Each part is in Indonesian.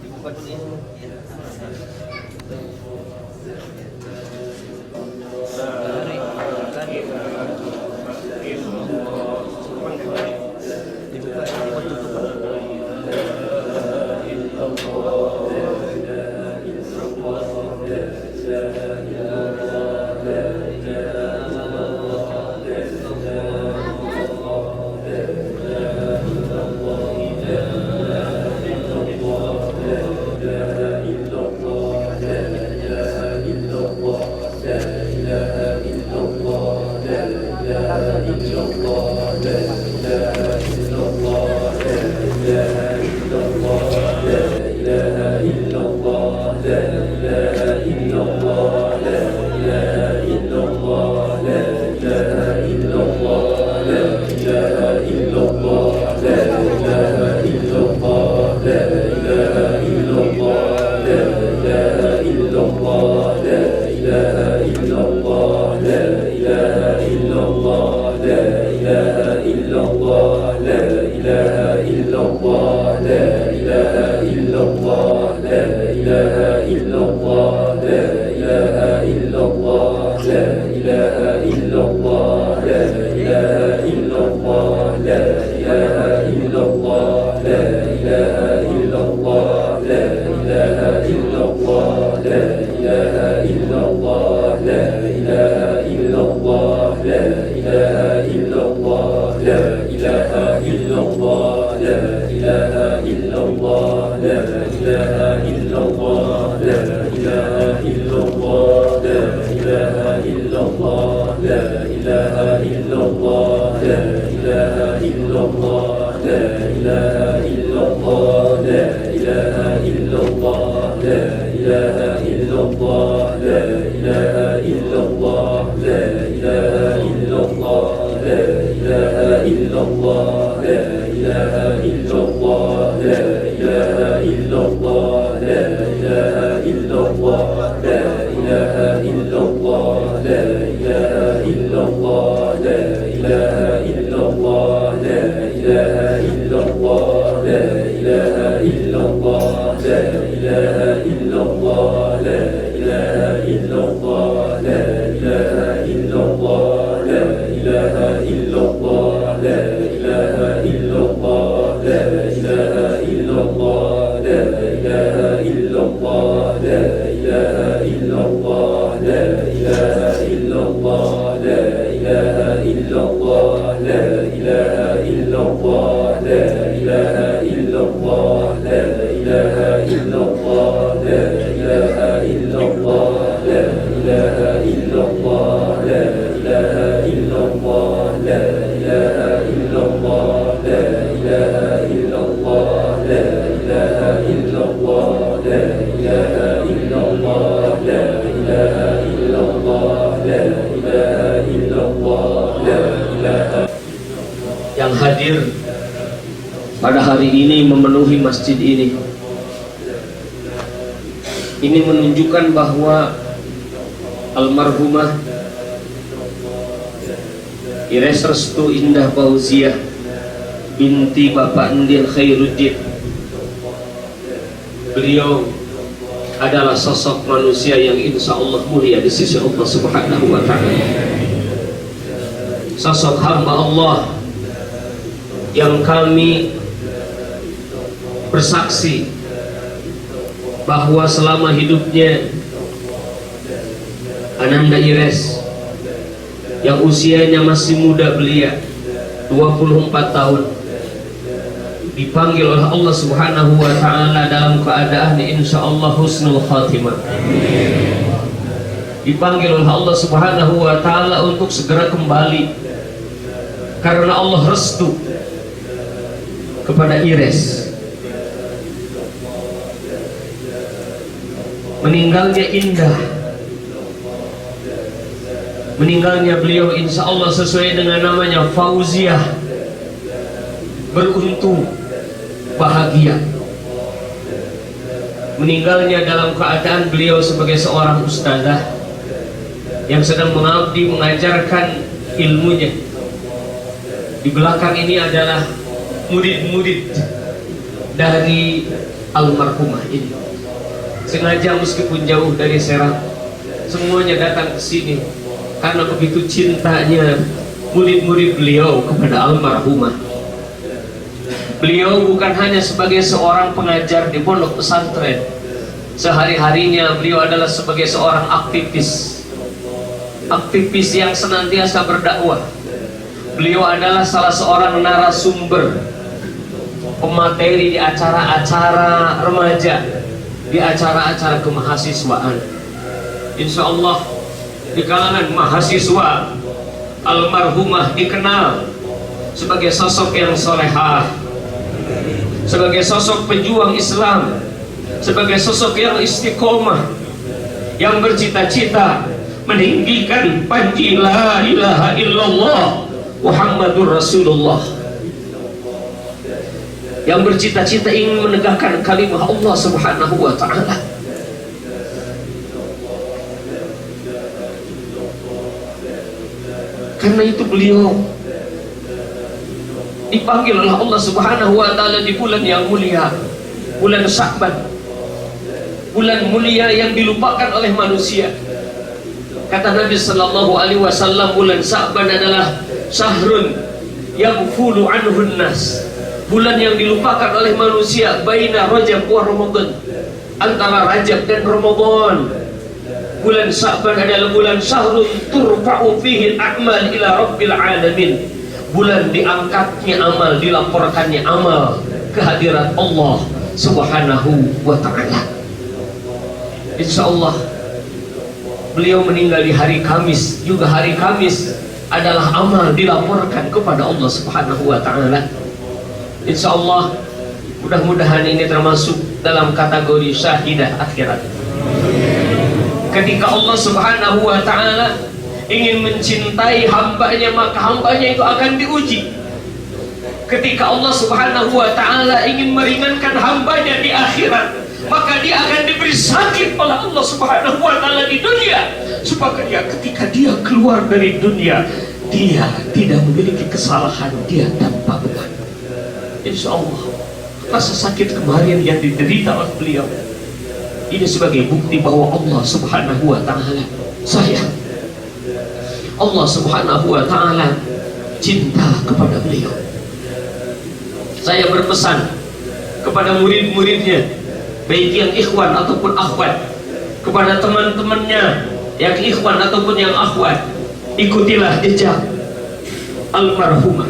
Dibuka dulu ini. Yang hadir pada hari ini memenuhi masjid ini menunjukkan bahwa almarhumah Ires Restu Indah Fauziah binti Bapak Endin Khairuddin, beliau adalah sosok manusia yang insya Allah mulia di sisi Allah Subhanahu wa Ta'ala, sosok hamba Allah yang kami bersaksi bahwa selama hidupnya Ananda Ires yang usianya masih muda belia 24 tahun dipanggil oleh Allah Subhanahu wa Ta'ala dalam keadaan insya Allah husnul khatimah, dipanggil oleh Allah Subhanahu wa Ta'ala untuk segera kembali karena Allah restu kepada Ires. Meninggalnya indah, meninggalnya beliau insya Allah sesuai dengan namanya Fauziah, beruntung, bahagia. Meninggalnya dalam keadaan beliau sebagai seorang ustazah yang sedang mengabdi mengajarkan ilmunya. Di belakang ini adalah murid-murid dari almarhumah ini. Sengaja meskipun jauh dari Serang, semuanya datang ke sini karena begitu cintanya murid-murid beliau kepada almarhumah. Beliau bukan hanya sebagai seorang pengajar di pondok pesantren, sehari-harinya beliau adalah sebagai seorang aktivis yang senantiasa berdakwah. Beliau adalah salah seorang narasumber, pemateri di acara-acara remaja, di acara-acara kemahasiswaan. Insya Allah di kalangan mahasiswa, almarhumah dikenal sebagai sosok yang solehah, sebagai sosok pejuang Islam, sebagai sosok yang istiqomah, yang bercita-cita meninggikan panji la ilaha illallah Muhammadur Rasulullah, yang bercita-cita ingin menegakkan kalimah Allah Subhanahu wa ta'ala. Karena itu beliau dipanggil oleh Allah Subhanahu wa ta'ala di bulan yang mulia, bulan Sya'ban, bulan mulia yang dilupakan oleh manusia. Kata Nabi sallallahu alaihi wasallam, bulan Sya'ban adalah syahrun yaghfulu anhun nas, bulan yang dilupakan oleh manusia, baina Rajab wa Ramadan, antara Rajab dan Ramadan. Bulan Sya'ban adalah bulan syahrun turfa'u fihi al-a'mal ila rabbil alamin, bulan diangkatnya amal, dilaporkannya amal ke hadirat Allah Subhanahu wa ta'ala. Insyaallah beliau meninggal di hari Kamis, juga hari Kamis adalah amal dilaporkan kepada Allah Subhanahu wa ta'ala. Insyaallah mudah-mudahan ini termasuk dalam kategori syahidah akhirat. Ketika Allah Subhanahu wa ta'ala ingin mencintai hambanya, maka hambanya itu akan diuji. Ketika Allah Subhanahu wa ta'ala ingin meringankan hambanya di akhirat, maka dia akan diberi sakit oleh Allah Subhanahu wa ta'ala di dunia, supaya ketika dia keluar dari dunia, dia tidak memiliki kesalahan, dia tanpa beban. Insya Allah rasa sakit kemarin yang diderita oleh beliau ini sebagai bukti bahwa Allah Subhanahu wa ta'ala sayang, Allah Subhanahu wa ta'ala cinta kepada beliau. Saya berpesan kepada murid-muridnya, baik yang ikhwan ataupun akhwat, kepada teman-temannya yang ikhwan ataupun yang akhwat, ikutilah jejak almarhumah,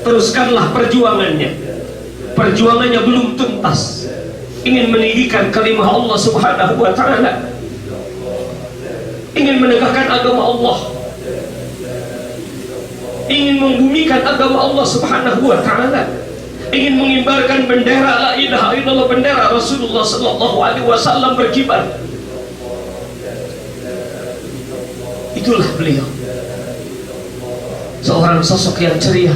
teruskanlah perjuangannya. Perjuangannya belum tuntas, ingin meninggikan kalimah Allah Subhanahu wa ta'ala, ingin menegakkan agama Allah, ingin membumikan agama Allah Subhanahu wa ta'ala, ingin mengibarkan bendera la ilaha illallah, bendera Rasulullah sallallahu alaihi wasallam berkibar. Itulah beliau, seorang sosok yang ceria,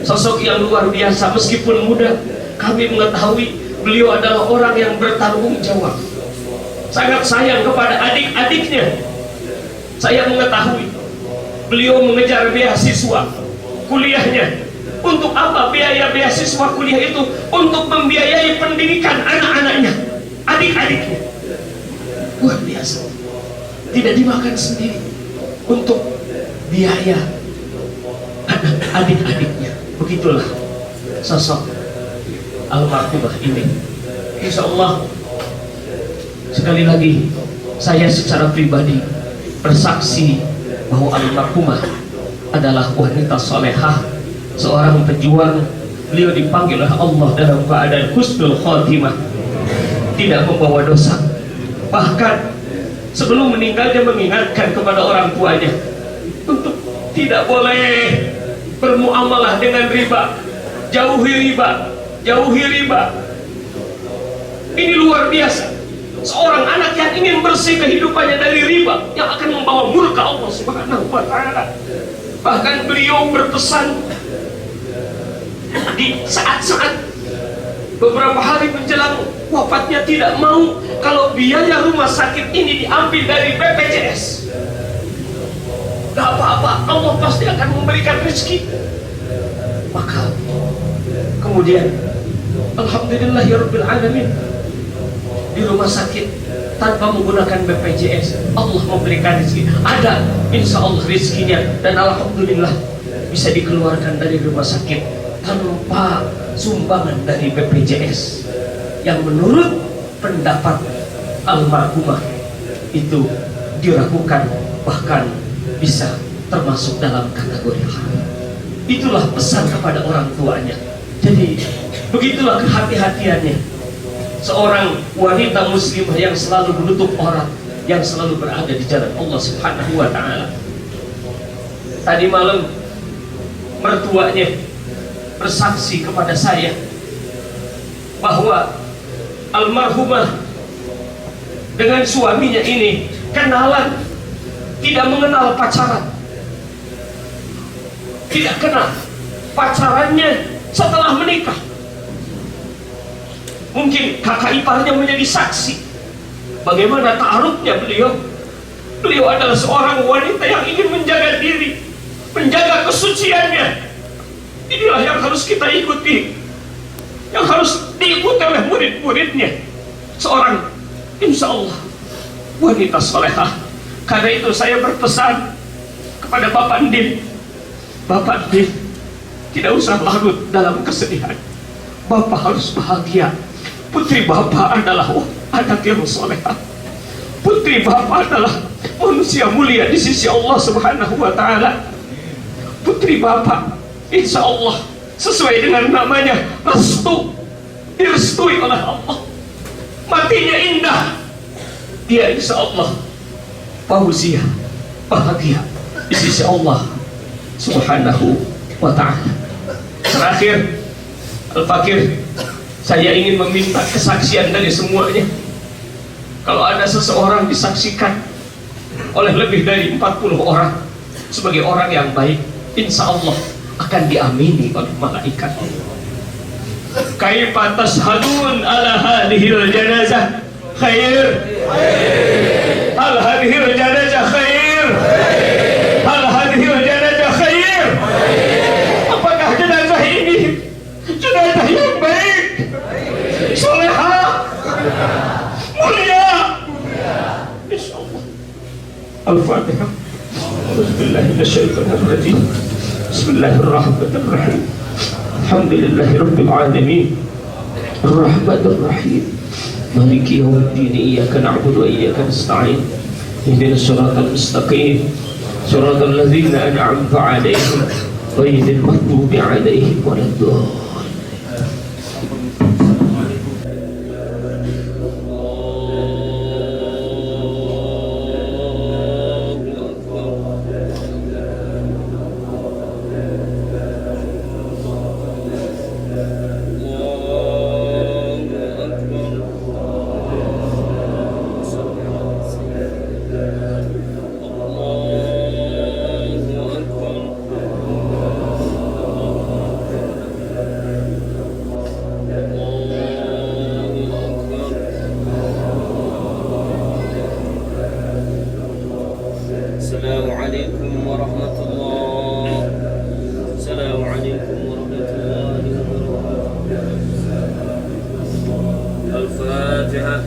sosok yang luar biasa. Meskipun muda, kami mengetahui beliau adalah orang yang bertanggung jawab, sangat sayang kepada adik-adiknya. Saya mengetahui beliau mengejar beasiswa kuliahnya. Untuk apa biaya beasiswa kuliah itu? Untuk membiayai pendidikan anak-anaknya, adik-adiknya. Luar biasa, tidak dimakan sendiri untuk biaya adik-adiknya. Begitulah sosok almarhumah ini. Insya Allah sekali lagi saya secara pribadi bersaksi bahwa almarhumah adalah wanita solehah, seorang pejuang. Beliau dipanggil oleh Allah dalam keadaan husnul khotimah, tidak membawa dosa. Bahkan sebelum meninggal dia mengingatkan kepada orang tuanya untuk tidak boleh bermuamalah dengan riba, jauhi riba, jauhi riba. Ini luar biasa, seorang anak yang ingin bersih kehidupannya dari riba yang akan membawa murka Allah Subhanahu wa ta'ala. Bahkan beliau berpesan di saat-saat beberapa hari menjelang wafatnya, tidak mau kalau biaya rumah sakit ini diambil dari BPJS. Gak apa-apa, Allah pasti akan memberikan rezeki. Maka kemudian Alhamdulillahirabbil alamin. Di rumah sakit tanpa menggunakan BPJS, Allah memberikan rezeki. Ada insya Allah rezekinya, dan alhamdulillah bisa dikeluarkan dari rumah sakit tanpa sumbangan dari BPJS, yang menurut pendapat almarhumah itu diragukan, bahkan bisa termasuk dalam kategori haram. Itulah pesan kepada orang tuanya. Jadi begitulah kehati-hatiannya seorang wanita muslimah yang selalu menutup aurat, yang selalu berada di jalan Allah Subhanahu wa taala. Tadi malam mertuanya bersaksi kepada saya bahwa almarhumah dengan suaminya ini kenalan, tidak mengenal pacaran, tidak kenal pacarannya setelah menikah. Mungkin kakak iparnya menjadi saksi bagaimana ta'arufnya beliau. Beliau adalah seorang wanita yang ingin menjaga diri, menjaga kesuciannya. Inilah yang harus kita ikuti, yang harus diikuti oleh murid-muridnya. Seorang insya Allah wanita solehah. Karena itu saya berpesan kepada Bapak Ndin, Bapak Ndin, tidak usah larut dalam kesedihan. Bapak harus bahagia. Putri Bapak adalah anak yang solehah. Putri Bapak adalah manusia mulia di sisi Allah Subhanahu wa taala. Putri Bapak insya Allah sesuai dengan namanya, restu, direstui oleh Allah. Matinya indah, dia insya Allah fauziah, bahagia di sisi Allah Subhanahu wa ta'ala. Terakhir, Al-Fakir, saya ingin meminta kesaksian dari semuanya. Kalau ada seseorang disaksikan oleh lebih dari 40 orang sebagai orang yang baik, insya Allah akan diamini oleh malaikat. Kaifa tashhadun ala hadhil janazah khair? Hal hadhil janazah khair? Hal hadhil janazah khair? Apakah jenazah ini jenazah yang baik, solehah, mulia? Insyaallah. Al-Fatihah. Bismillahirrahmanirrahim. Bismillahirrahmanirrahim. Alhamdulillahirabbil alamin. Ar-Rahmanir Rahim. Maliki yaumiddin. Iyyaka na'budu wa iyyaka nasta'in. Ihdinas siratal mustaqim. Siratal ladzina an'amta 'alaihim ghairil maghdubi 'alaihim waladdallin. Assalamualaikum warahmatullahi wabarakatuh. Assalamualaikum warahmatullahi wabarakatuh. Al-Fatihah.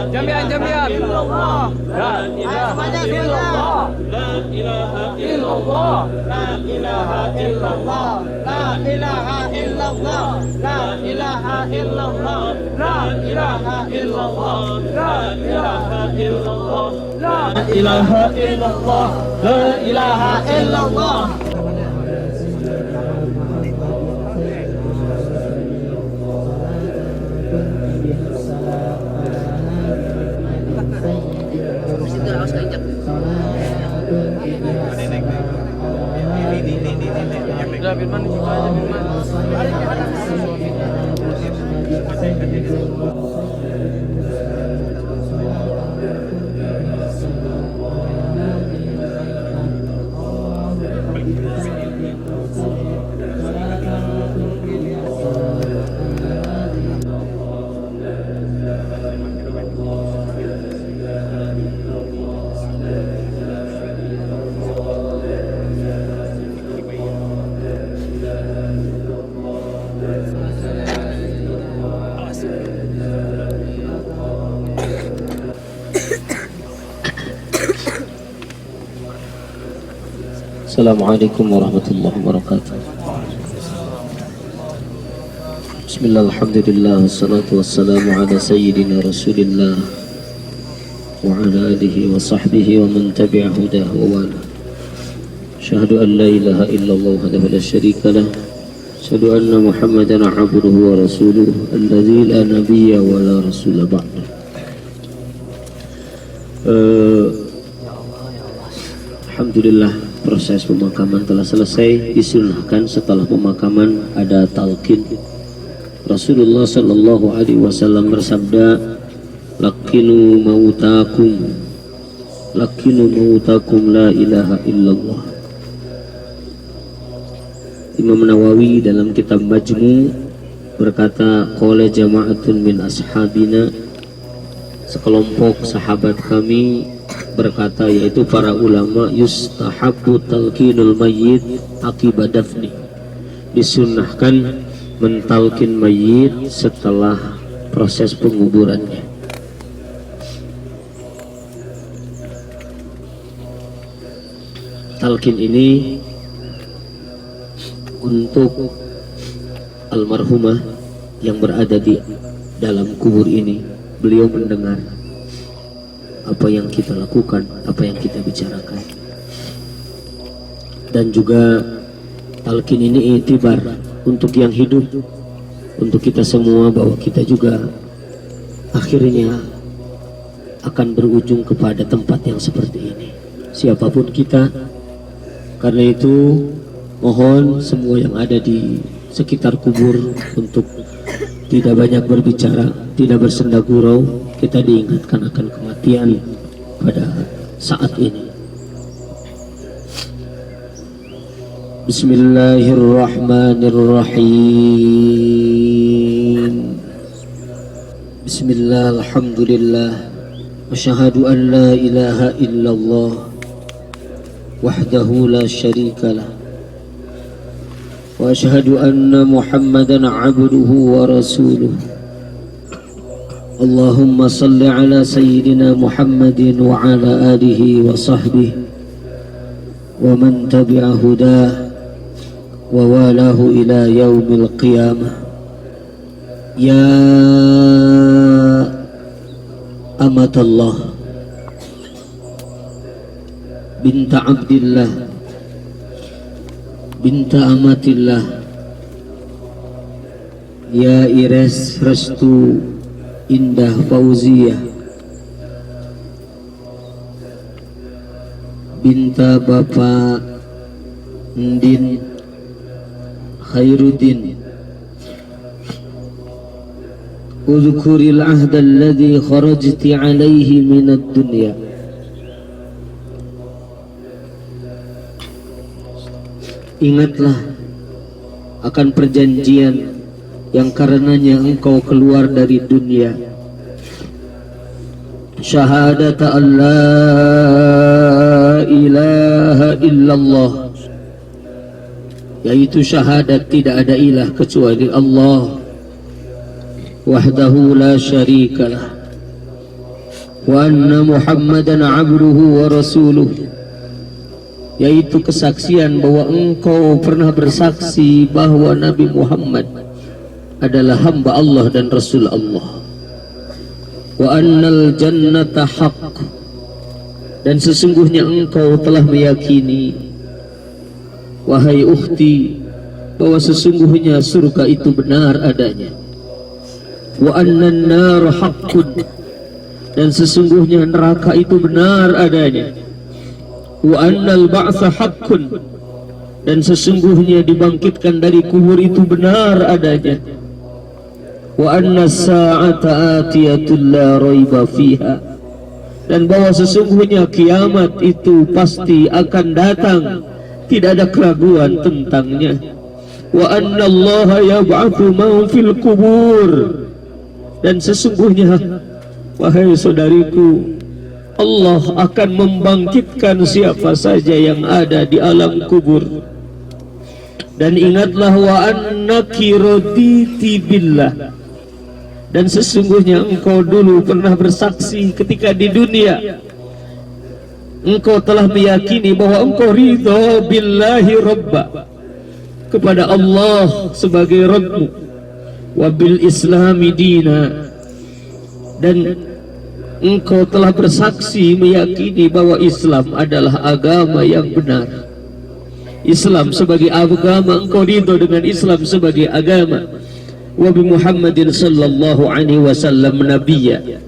Jami'an illallah, la ilaha illallah, la ilaha illallah, la ilaha illallah, la ilaha illallah, la ilaha illallah, la ilaha illallah, la ilaha illallah. لا إله إلا الله لا إله إلا الله Assalamualaikum warahmatullahi wabarakatuh. Bismillah, alhamdulillah, wassalatu wassalamu ala sayyidina rasulillah wa ala alihi wa sahbihi wa man tabi'a hudah wa wala. Asyhadu an la ilaha illallah wahdahu la syarika lah, asyhadu anna muhammadan abduhu wa rasuluh alladzi la nabiyya wa la rasula ba'da. Alhamdulillah, proses pemakaman telah selesai. Disunahkan setelah pemakaman ada talqin. Rasulullah sallallahu alaihi wasallam bersabda, "Laqinu mautakum, laqinu mautakum la ilaha illallah." Imam Nawawi dalam kitab Majmu berkata, "Qala jama'atun min ashabina," sekelompok sahabat kami berkata, yaitu para ulama, "Yustahabbu talqinul mayyit akibat dafni." Disunnahkan mentalkin mayit setelah proses penguburannya. Talqin ini untuk almarhumah yang berada di dalam kubur ini. Beliau mendengar apa yang kita lakukan, apa yang kita bicarakan. Dan juga talqin ini i'tibar untuk yang hidup, untuk kita semua, bahwa kita juga akhirnya akan berujung kepada tempat yang seperti ini, siapapun kita. Karena itu mohon semua yang ada di sekitar kubur untuk tidak banyak berbicara, tidak bersenda gurau. Kita diingatkan akan kematian pada saat ini. Bismillahirrahmanirrahim. Bismillah, alhamdulillah, asyhadu an la ilaha illallah wahdahu la syarikalah, wa asyhadu anna Muhammadan abduhu wa rasuluh. Allahumma salli ala sayyidina Muhammadin wa ala alihi wa sahbihi wa man tabi'a hudah wa walahu ila yaumil qiyamah. Ya amatallah binta Abdillah binta amatillah, ya Ires Restu Indah Fauziyah binta Bapak Ndin Khairuddin, udhkuril ahda alladhi kharajti alaihi minad dunya. Ingatlah akan perjanjian yang karenanya engkau keluar dari dunia. Syahadat an la ilaha illallah, yaitu syahadat tidak ada ilah kecuali Allah wahdahu la syarikalah, wa anna Muhammadan abduhu wa rasuluh, yaitu kesaksian bahwa engkau pernah bersaksi bahwa Nabi Muhammad adalah hamba Allah dan Rasul Allah. Wa annal jannata haqq, Dan sesungguhnya engkau telah meyakini, wahai ukhti, bahwa sesungguhnya surga itu benar adanya. Wa annan nar haqqun, dan sesungguhnya neraka itu benar adanya. Wa annal ba'tsa haqqun, dan sesungguhnya dibangkitkan dari kubur itu benar adanya. Wa anna as-sa'ata atiyatun la raiba fiha, dan bahwa sesungguhnya kiamat itu pasti akan datang, tidak ada keraguan tentangnya. Wa anna Allah yab'atsu man fil kubur, dan sesungguhnya, wahai saudariku, Allah akan membangkitkan siapa saja yang ada di alam kubur. Dan ingatlah, wa annaki raditi billah, dan sesungguhnya engkau dulu pernah bersaksi ketika di dunia, engkau telah meyakini bahwa engkau ridha billahi rabba, kepada Allah sebagai Rabbmu, wa bil islami dina, dan engkau telah bersaksi meyakini bahwa Islam adalah agama yang benar. Islam sebagai agama, engkau ridho dengan Islam sebagai agama. Wa bi Muhammadin sallallahu alaihi wasallam nabiyya,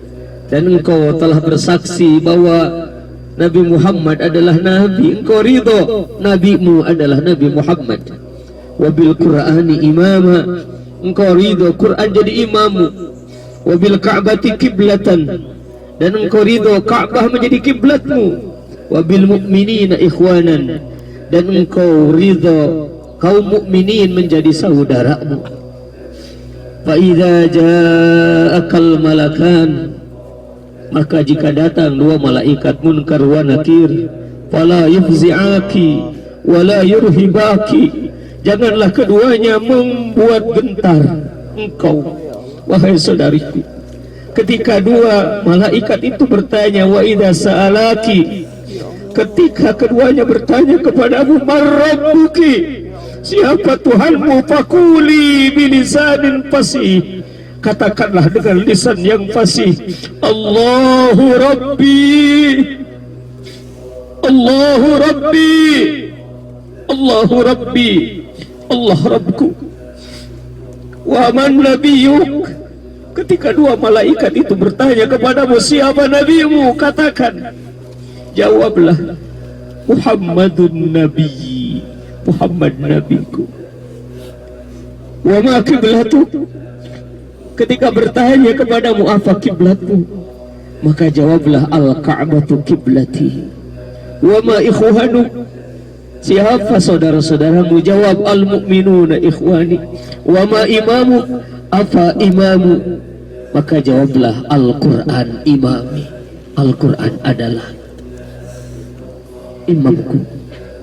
dan engkau telah bersaksi bahwa Nabi Muhammad adalah nabi, engkau ridho nabimu adalah Nabi Muhammad. Wa bil Qur'ani imama, engkau ridho Quran jadi imammu. Wa bil Ka'bati kiblatan, dan engkau ridho Ka'bah menjadi kiblatmu. Wa bil mu'minina ikhwanan, dan engkau ridho kaum mukminin menjadi saudaramu. Fa idza ja'akal malakan, maka jika datang dua malaikat munkar wa nakir, fala yufzi'aki wala yurhibaki, janganlah keduanya membuat gentar engkau, wahai saudariku. Ketika dua malaikat itu bertanya, wa idza sa'alaki, ketika keduanya bertanya kepadamu, marrabbuki, siapa Tuhanmu, fakuli bilisanin fasih, katakanlah dengan lisan yang fasih, Allahu Rabbi, Allahu Rabbi, Allahu Rabbi, Allah Rabbku. Wa man nabiyuk, ketika dua malaikat itu bertanya kepadamu, siapa nabimu, katakan, jawablah, Muhammadun Nabi, Muhammad nabiku. Wa ma kiblatuk, ketika bertanya kepadamu apa kiblatmu, maka jawablah al-Ka'batu kiblati. Wa ma ikhwanuk, siapa saudara-saudaramu, jawab al-mu'minuna ikhwani. Wa ma imamu, apa imamu, maka jawablah Al-Quran imami, Al-Quran adalah imamku.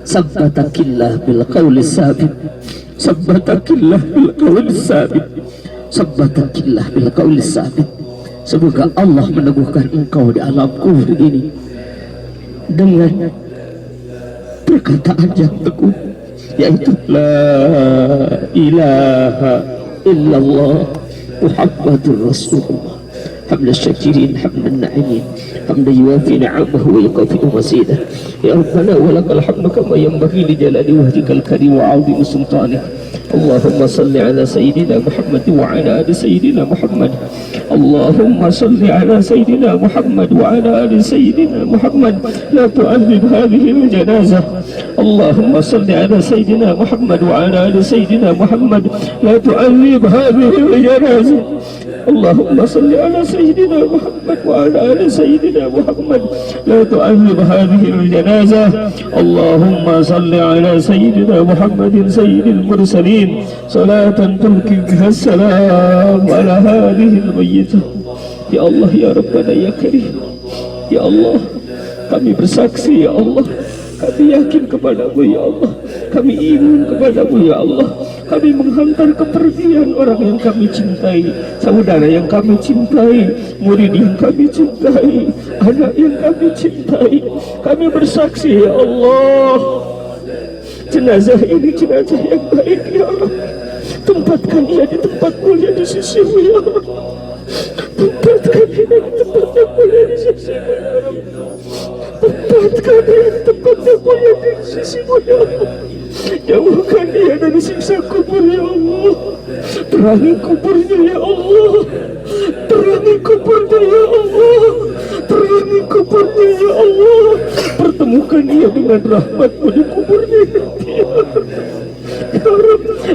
Sabbatakillah bil qawli sabit, sabbatakillah bil qawli sabit, sabbatakillah bil qawli sabit. Semoga Allah meneguhkan engkau di alam kubur ini dengan perkataan yang teguh, yaitu la ilaha illallah Muhammadur Rasulullah. حمد الشاكرين حمد الناعمين حمد يوافي نعمه ويكافئ مزيده. يا ربنا ولك الحمد كما ينبغي لجلال وجهك الكريم وعظيم سلطانك. اللهم صل على سيدنا محمد وعلى ال سيدنا محمد. اللهم صل على سيدنا محمد وعلى ال سيدنا محمد. لا تعذب هذه الجنازه. اللهم صل على سيدنا محمد وعلى ال سيدنا محمد. لا تعذب هذه الجنازه. اللهم صل على سيدنا محمد وعلى آل سيدنا محمد. لا تعذب هذه الجنازة. اللهم صل على سيدنا محمد سيد المرسلين صلاة تلقي بها السلام على هذه الميتة. Ya Allah, ya Rabbana, ya Karim, ya Allah, kami bersaksi, ya Allah, kami yakin kepadamu, ya Allah, kami iman kepadamu, ya Allah. Kami menghantar kepergian orang yang kami cintai, saudara yang kami cintai, murid yang kami cintai, anak yang kami cintai. Kami bersaksi, ya Allah, jenazah ini jenazah yang baik, ya Allah. Tempatkan ia di tempat mulia di sisimu, ya Allah. Tempatkan ia di tempat yang mulia di sisimu ya Rabb. Tempatkan dia di tempat yang mulia di sisimu ya Allah. Jauhkan dia dari siksa kubur ya Allah. Terangi kuburnya ya Allah. Terangi kuburnya ya Allah. Terangi kuburnya ya Allah. Pertemukan dia dengan rahmat-Mu di kuburnya ya Rabb.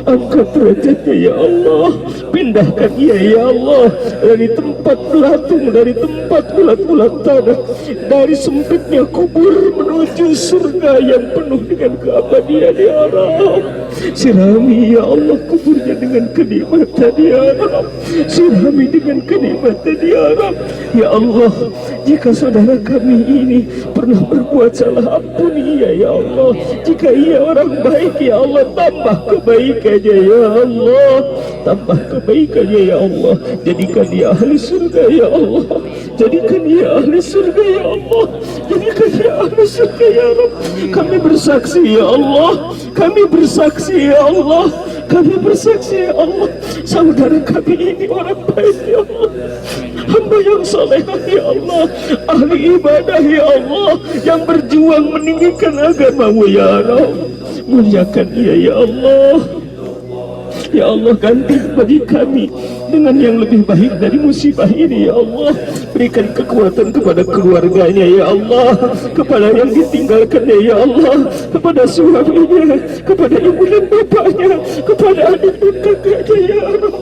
Angkat derajatnya ya Allah. Pindahkan dia ya Allah dari tempat belatung, dari tempat bulat-bulat tanah, dari sempitnya kubur menuju surga yang penuh dengan keabadian ya Rabb. Sirami ya Allah kuburnya dengan kenikmatan ya Rabb. Sirami dengan kenikmatan ya Rabb. Ya Allah, jika saudara kami ini pernah berbuat salah, ampuni ya Allah. Jika ia orang baik ya Allah, tambah kebaikannya ya Allah. Tambah kebaikannya ya Allah. Jadikan dia ahli surga ya Allah. Jadikan dia ahli surga ya Allah. Jadikan dia ahli surga ya Rabb. Kami bersaksi ya Allah. Kami bersaksi ya Allah. Kami bersaksi ya Allah. Saudara kami ini orang baik ya Allah. Hamba yang saleh ya Allah. Ahli ibadah ya Allah. Yang berjuang meninggikan agama-Mu ya Rabb. Muliakan dia ya Allah. Ya Allah, ganti bagi kami dengan yang lebih baik dari musibah ini ya Allah. Berikan kekuatan kepada keluarganya ya Allah, kepada yang ditinggalkannya ya Allah, kepada suaminya, kepada ibu dan bapaknya, kepada adik dan kakaknya ya Allah.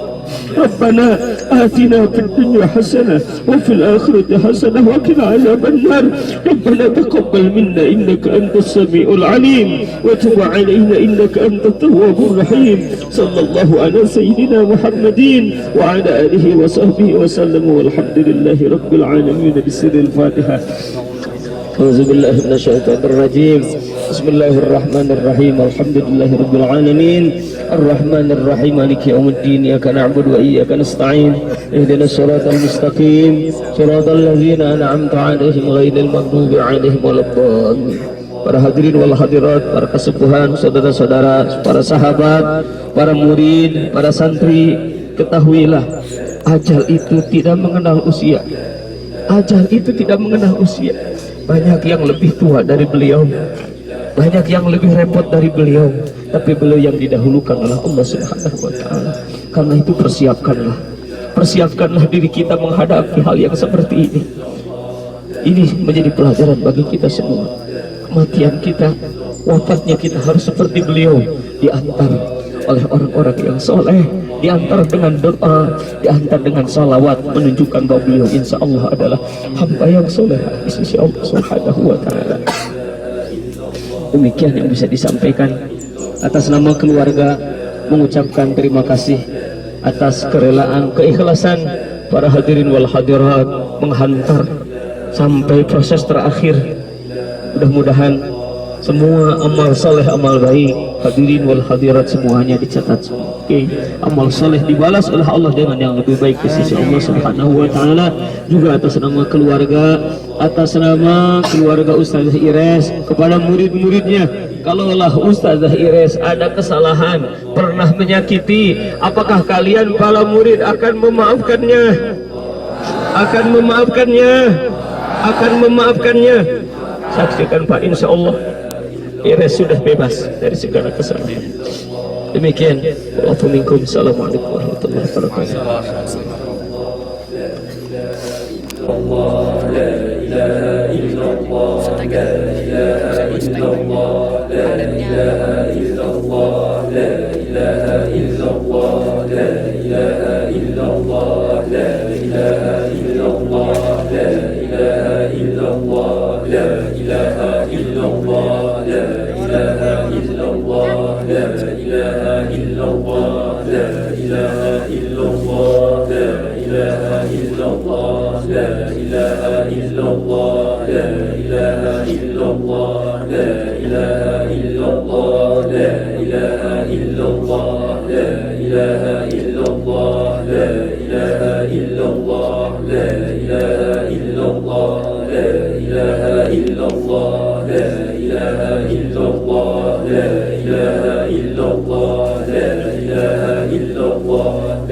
Rabbana atina fid dunya hasanah wa fil akhirati hasanah wa qina adzabannar. Rabbana taqabbal minna innaka antas samiul alim wa tub alaina innaka antat tawwabur rahim. Sallallahu ala sayyidina Muhammadin wa ala alihi wa sahbihi wa sallam walhamdulillahi rabbil alamin. Bismillahil Fatihah. Auzubillahi minasyaitonir rajim. Bismillahirrahmanirrahim. Alhamdulillahirabbil alamin. Arrahmanir rahim. Maliki yaumiddin. Iyyaka na'budu wa iyyaka nasta'in. Ihdinas siratal mustaqim. Siratal ladzina an'amta 'alaihim ghairil maghdubi 'alaihim waladdallin. Para hadirin wal hadirat, para kesepuhan, saudara-saudara, para sahabat, para murid, para santri, ketahuilah ajal itu tidak mengenal usia. Ajal itu tidak mengenal usia. Banyak yang lebih tua dari beliau, banyak yang lebih repot dari beliau, tapi beliau yang didahulukan oleh Allah Subhanahu wa taala. Karena itu persiapkanlah diri kita menghadapi hal yang seperti ini. Ini menjadi pelajaran bagi kita semua. Kematian kita, wafatnya kita harus seperti beliau, diantar oleh orang-orang yang soleh, diantar dengan doa, diantar dengan salawat, menunjukkan bahwa beliau insya Allah adalah hamba yang soleh di sisi Allah Subhanahu wa taala. Demikian yang bisa disampaikan. Atas nama keluarga mengucapkan terima kasih atas kerelaan, keikhlasan para hadirin wal hadirat menghantar sampai proses terakhir. Mudah-mudahan semua amal saleh, amal baik hadirin wal hadirat semuanya dicatat sebagai amal saleh, dibalas oleh Allah dengan yang lebih baik di sisi Allah Subhanahu wa taala. Juga atas nama keluarga, atas nama keluarga Ustazah Ires, kepada murid-muridnya, kalaulah Ustazah Ires ada kesalahan, pernah menyakiti, apakah kalian para murid akan memaafkannya? Akan memaafkannya? Akan memaafkannya? Saksikan Pak, insya Allah Ires sudah bebas dari segala kesalahan. Demikian. Wassalamualaikum warahmatullahi wabarakatuh.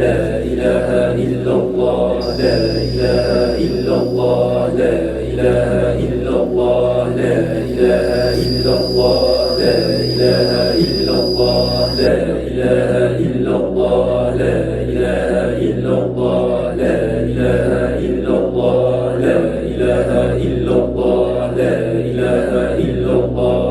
La ilaha illallah. ilaha illallah, la ilaha illallah, la ilaha illallah, la ilaha illallah, la ilaha illallah, la ilaha illallah, la ilaha illallah, la ilaha illallah.